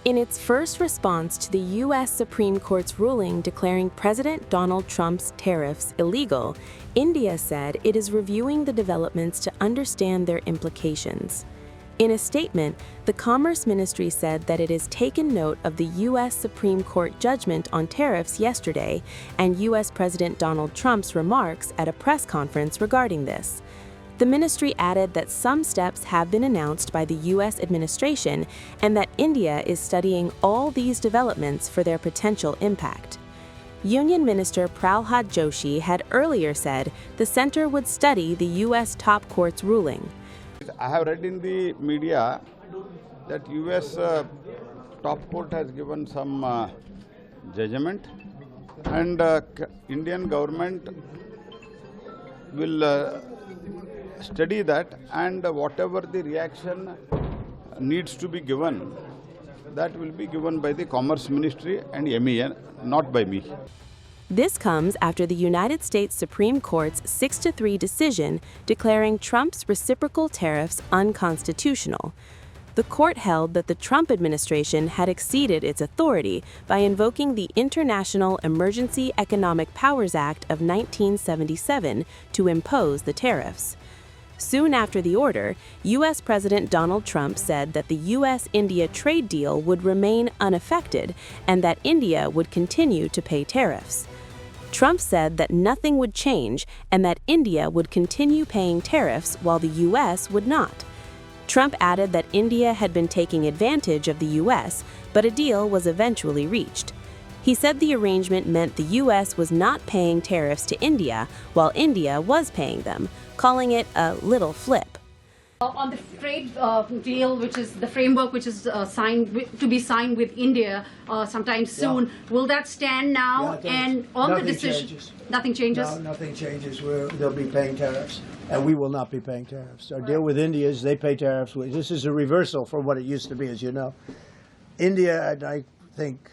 In its first response to the U.S. Supreme Court's ruling declaring President Donald Trump's tariffs illegal, India said it is reviewing the developments to understand their implications. In a statement, the Commerce Ministry said that it has taken note of the U.S. Supreme Court judgment on tariffs yesterday and U.S. President Donald Trump's remarks at a press conference regarding this. The ministry added that some steps have been announced by the U.S. administration and that India is studying all these developments for their potential impact. Union Minister Pralhad Joshi had earlier said the center would study the U.S. top court's ruling. I have read in the media that U.S. top court has given some judgment, and Indian government will study that, and whatever the reaction needs to be given, that will be given by the Commerce Ministry and MEN, not by me. This comes after the United States Supreme Court's 6-3 decision declaring Trump's reciprocal tariffs unconstitutional. The court held that the Trump administration had exceeded its authority by invoking the International Emergency Economic Powers Act of 1977 to impose the tariffs. Soon after the order, U.S. President Donald Trump said that the U.S.-India trade deal would remain unaffected and that India would continue to pay tariffs. Trump said that nothing would change and that India would continue paying tariffs while the U.S. would not. Trump added that India had been taking advantage of the U.S., but a deal was eventually reached. He said the arrangement meant the U.S. was not paying tariffs to India while India was paying them, calling it a little flip. On the trade deal, which is the framework which is to be signed with India sometime soon, will that stand now? Yeah, and on the decision, changes. Nothing changes? No, nothing changes. They'll be paying tariffs, and we will not be paying tariffs. Our deal with India is they pay tariffs. This is a reversal from what it used to be, as you know. India, and I think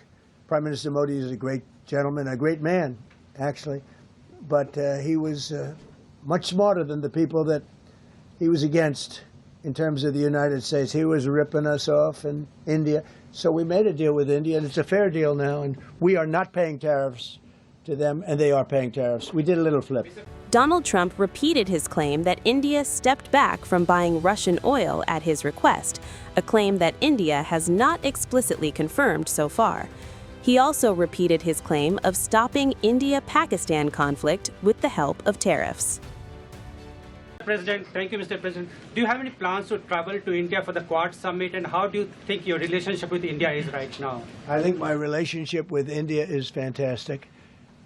Prime Minister Modi is a great gentleman, a great man, actually, but he was much smarter than the people that he was against in terms of the United States. He was ripping us off in India. So we made a deal with India, and it's a fair deal now, and we are not paying tariffs to them, and they are paying tariffs. We did a little flip. Donald Trump repeated his claim that India stepped back from buying Russian oil at his request, a claim that India has not explicitly confirmed so far. He also repeated his claim of stopping India-Pakistan conflict with the help of tariffs. President, thank you, Mr. President. Do you have any plans to travel to India for the Quad Summit, and how do you think your relationship with India is right now? I think my relationship with India is fantastic,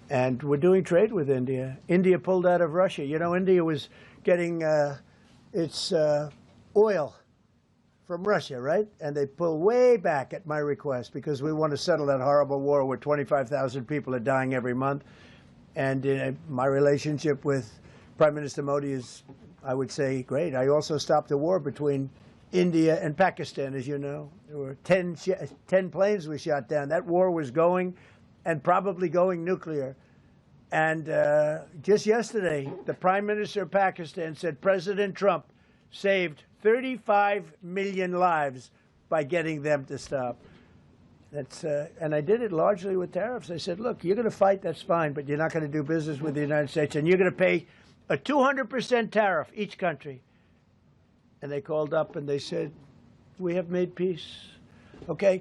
and we're doing trade with India. India pulled out of Russia. You know, India was getting its oil from Russia, right? And they pulled way back at my request because we want to settle that horrible war where 25,000 people are dying every month. And my relationship with Prime Minister Modi is, I would say, great. I also stopped the war between India and Pakistan, as you know. There were 10 planes we shot down. That war was going, and probably going nuclear. And just yesterday, the Prime Minister of Pakistan said President Trump saved 35 million lives by getting them to stop. And I did it largely with tariffs. I said, look, you're going to fight, that's fine, but you're not going to do business with the United States, and you're going to pay a 200% tariff, each country. And they called up and they said, we have made peace. Okay?